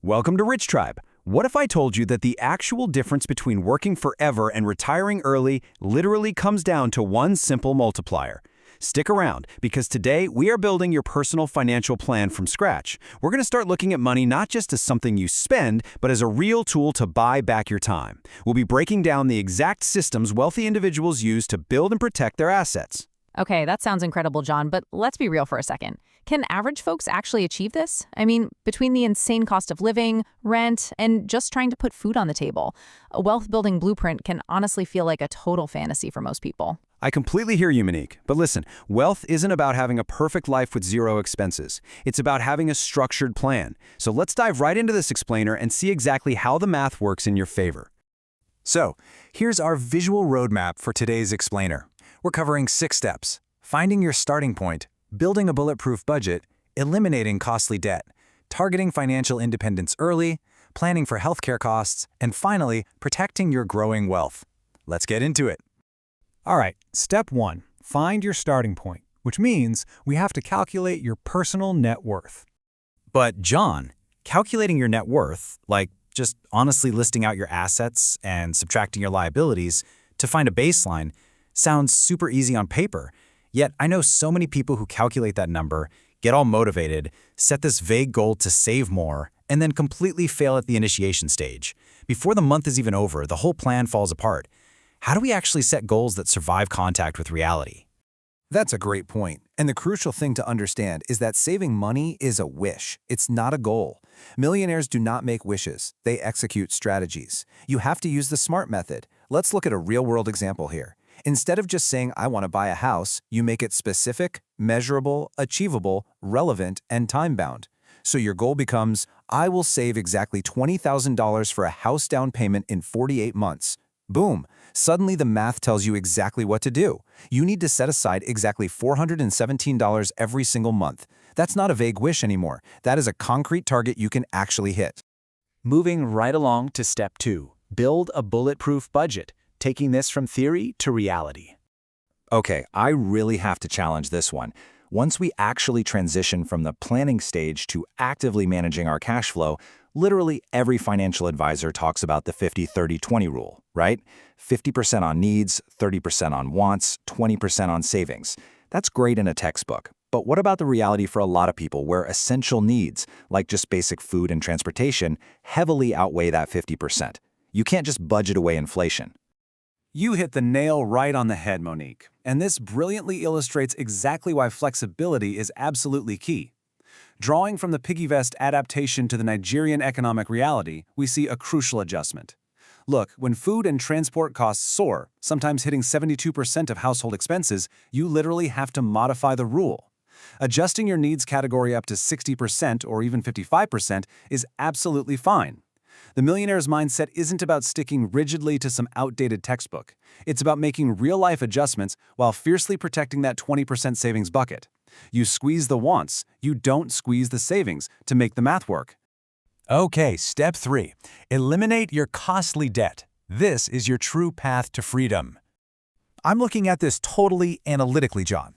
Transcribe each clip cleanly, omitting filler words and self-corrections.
Welcome to Rich Tribe. What if I told you that the actual difference between working forever and retiring early literally comes down to one simple multiplier? Stick around, because today we are building your personal financial plan from scratch. We're going to start looking at money not just as something you spend, but as a real tool to buy back your time. We'll be breaking down the exact systems wealthy individuals use to build and protect their assets. Okay, that sounds incredible, John, but let's be real for a second. Can average folks actually achieve this? I mean, between the insane cost of living, rent, and just trying to put food on the table, a wealth-building blueprint can honestly feel like a total fantasy for most people. I completely hear you, Monique. But listen, wealth isn't about having a perfect life with zero expenses. It's about having a structured plan. So let's dive right into this explainer and see exactly how the math works in your favor. So, here's our visual roadmap for today's explainer. We're covering 6 steps: finding your starting point, building a bulletproof budget, eliminating costly debt, targeting financial independence early, planning for healthcare costs, and finally, protecting your growing wealth. Let's get into it. All right, step 1, find your starting point, which means we have to calculate your personal net worth. But John, calculating your net worth, like just honestly listing out your assets and subtracting your liabilities to find a baseline, sounds super easy on paper. Yet I know so many people who calculate that number, get all motivated, set this vague goal to save more, and then completely fail at the initiation stage. Before the month is even over, the whole plan falls apart. How do we actually set goals that survive contact with reality? That's a great point. And the crucial thing to understand is that saving money is a wish. It's not a goal. Millionaires do not make wishes. They execute strategies. You have to use the SMART method. Let's look at a real-world example here. Instead of just saying, I want to buy a house, you make it specific, measurable, achievable, relevant, and time-bound. So your goal becomes, I will save exactly $20,000 for a house down payment in 48 months. Boom! Suddenly the math tells you exactly what to do. You need to set aside exactly $417 every single month. That's not a vague wish anymore. That is a concrete target you can actually hit. Moving right along to step 2, build a bulletproof budget, taking this from theory to reality. Okay, I really have to challenge this one. Once we actually transition from the planning stage to actively managing our cash flow, literally every financial advisor talks about the 50-30-20 rule, right? 50% on needs, 30% on wants, 20% on savings. That's great in a textbook. But what about the reality for a lot of people where essential needs, like just basic food and transportation, heavily outweigh that 50%? You can't just budget away inflation. You hit the nail right on the head, Monique. And this brilliantly illustrates exactly why flexibility is absolutely key. Drawing from the piggy vest adaptation to the Nigerian economic reality, we see a crucial adjustment. Look, when food and transport costs soar, sometimes hitting 72% of household expenses, you literally have to modify the rule. Adjusting your needs category up to 60% or even 55% is absolutely fine. The millionaire's mindset isn't about sticking rigidly to some outdated textbook. It's about making real-life adjustments while fiercely protecting that 20% savings bucket. You squeeze the wants, you don't squeeze the savings to make the math work. Okay, step 3, eliminate your costly debt. This is your true path to freedom. I'm looking at this totally analytically, John.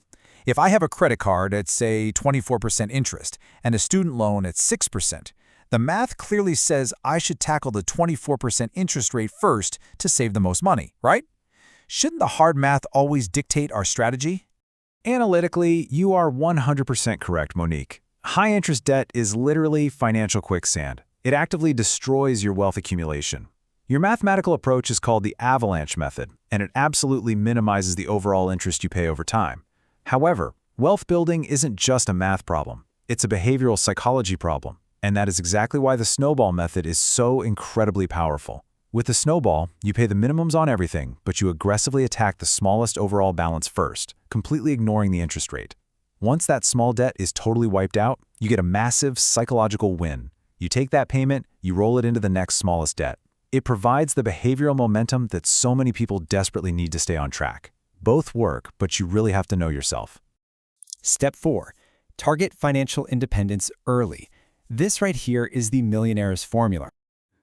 If I have a credit card at, say, 24% interest and a student loan at 6%, the math clearly says I should tackle the 24% interest rate first to save the most money, right? Shouldn't the hard math always dictate our strategy? Analytically, you are 100% correct, Monique. High-interest debt is literally financial quicksand. It actively destroys your wealth accumulation. Your mathematical approach is called the avalanche method, and it absolutely minimizes the overall interest you pay over time. However, wealth building isn't just a math problem. It's a behavioral psychology problem. And that is exactly why the snowball method is so incredibly powerful. With the snowball, you pay the minimums on everything, but you aggressively attack the smallest overall balance first, completely ignoring the interest rate. Once that small debt is totally wiped out, you get a massive psychological win. You take that payment, you roll it into the next smallest debt. It provides the behavioral momentum that so many people desperately need to stay on track. Both work, but you really have to know yourself. Step 4. Target financial independence early. This right here is the millionaire's formula.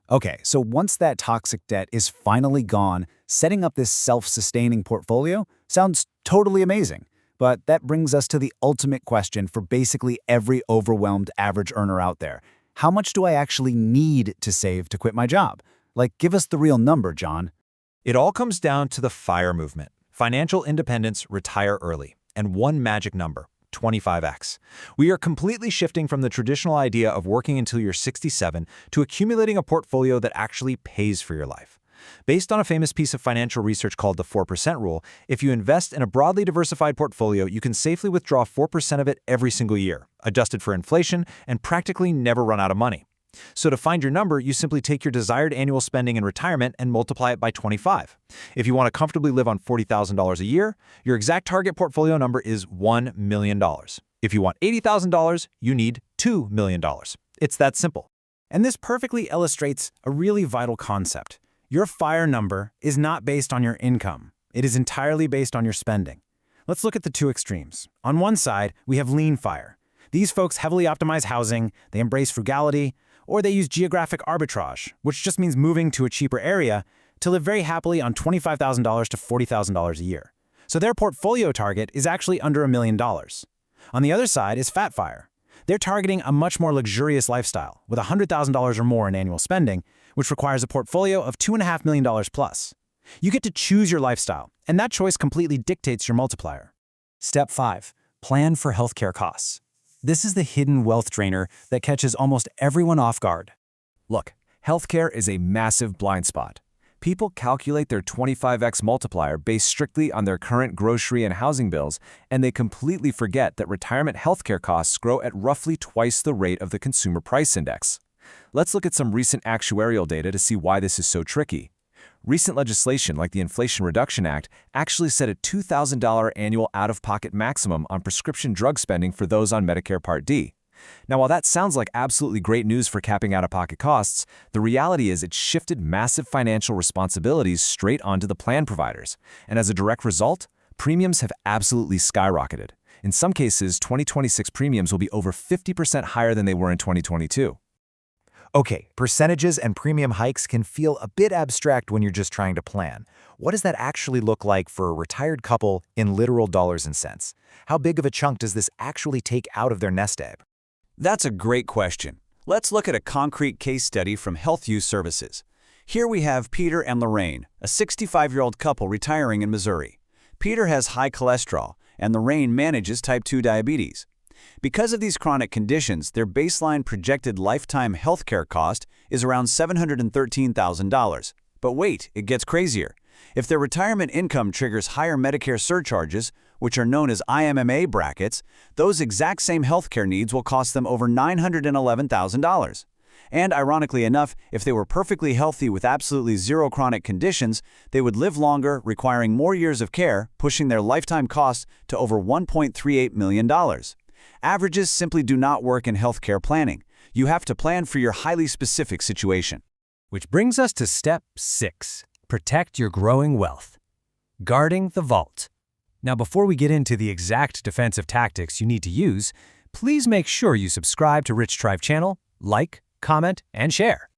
Okay, so once that toxic debt is finally gone, setting up this self-sustaining portfolio sounds totally amazing. But that brings us to the ultimate question for basically every overwhelmed average earner out there. How much do I actually need to save to quit my job? Like, give us the real number, John. It all comes down to the FIRE movement. Financial independence, retire early. And one magic number, 25x. We are completely shifting from the traditional idea of working until you're 67 to accumulating a portfolio that actually pays for your life. Based on a famous piece of financial research called the 4% rule, if you invest in a broadly diversified portfolio, you can safely withdraw 4% of it every single year, adjusted for inflation, and practically never run out of money. So to find your number, you simply take your desired annual spending in retirement and multiply it by 25. If you want to comfortably live on $40,000 a year, your exact target portfolio number is $1 million. If you want $80,000, you need $2 million. It's that simple. And this perfectly illustrates a really vital concept. Your FIRE number is not based on your income. It is entirely based on your spending. Let's look at the two extremes. On one side, we have lean FIRE. These folks heavily optimize housing, they embrace frugality, or they use geographic arbitrage, which just means moving to a cheaper area to live very happily on $25,000 to $40,000 a year. So their portfolio target is actually under $1 million. On the other side is fat FIRE. They're targeting a much more luxurious lifestyle with $100,000 or more in annual spending, which requires a portfolio of $2.5 million plus. You get to choose your lifestyle, and that choice completely dictates your multiplier. Step 5. Plan for healthcare costs. This is the hidden wealth drainer that catches almost everyone off guard. Look, healthcare is a massive blind spot. People calculate their 25x multiplier based strictly on their current grocery and housing bills, and they completely forget that retirement healthcare costs grow at roughly twice the rate of the Consumer Price Index. Let's look at some recent actuarial data to see why this is so tricky. Recent legislation like the Inflation Reduction Act actually set a $2,000 annual out-of-pocket maximum on prescription drug spending for those on Medicare Part D. Now, while that sounds like absolutely great news for capping out-of-pocket costs, the reality is it shifted massive financial responsibilities straight onto the plan providers. And as a direct result, premiums have absolutely skyrocketed. In some cases, 2026 premiums will be over 50% higher than they were in 2022. Okay, percentages and premium hikes can feel a bit abstract when you're just trying to plan. What does that actually look like for a retired couple in literal dollars and cents? How big of a chunk does this actually take out of their nest egg? That's a great question. Let's look at a concrete case study from HealthView Services. Here we have Peter and Lorraine, a 65-year-old couple retiring in Missouri. Peter has high cholesterol, and Lorraine manages type 2 diabetes. Because of these chronic conditions, their baseline projected lifetime healthcare cost is around $713,000. But wait, it gets crazier. If their retirement income triggers higher Medicare surcharges, which are known as IMMA brackets, those exact same healthcare needs will cost them over $911,000. And ironically enough, if they were perfectly healthy with absolutely zero chronic conditions, they would live longer, requiring more years of care, pushing their lifetime costs to over $1.38 million. Averages simply do not work in healthcare planning. You have to plan for your highly specific situation. Which brings us to step 6. Protect your growing wealth. Guarding the vault. Now, before we get into the exact defensive tactics you need to use, please make sure you subscribe to Rich Tribe channel, like, comment, and share.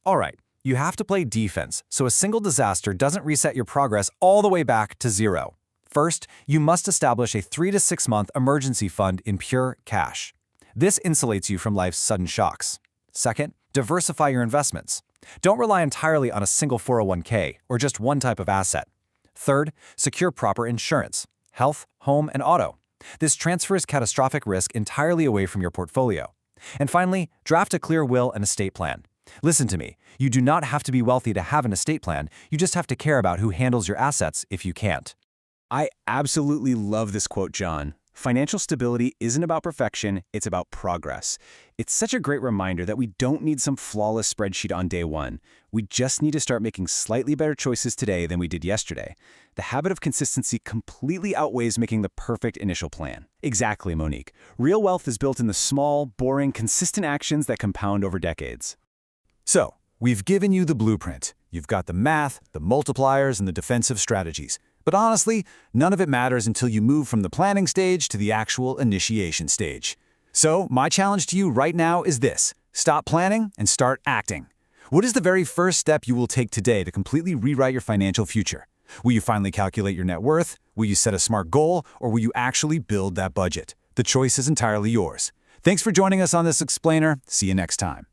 All right, you have to play defense, so a single disaster doesn't reset your progress all the way back to zero. First, you must establish a 3 to 6 month emergency fund in pure cash. This insulates you from life's sudden shocks. Second, diversify your investments. Don't rely entirely on a single 401k or just one type of asset. Third, secure proper insurance, health, home, and auto. This transfers catastrophic risk entirely away from your portfolio. And finally, draft a clear will and estate plan. Listen to me, you do not have to be wealthy to have an estate plan, you just have to care about who handles your assets if you can't. I absolutely love this quote, John. Financial stability isn't about perfection, it's about progress. It's such a great reminder that we don't need some flawless spreadsheet on day one. We just need to start making slightly better choices today than we did yesterday. The habit of consistency completely outweighs making the perfect initial plan. Exactly, Monique. Real wealth is built in the small, boring, consistent actions that compound over decades. So, we've given you the blueprint. You've got the math, the multipliers, and the defensive strategies. But honestly, none of it matters until you move from the planning stage to the actual initiation stage. So, my challenge to you right now is this. Stop planning and start acting. What is the very first step you will take today to completely rewrite your financial future? Will you finally calculate your net worth? Will you set a smart goal? Or will you actually build that budget? The choice is entirely yours. Thanks for joining us on this explainer. See you next time.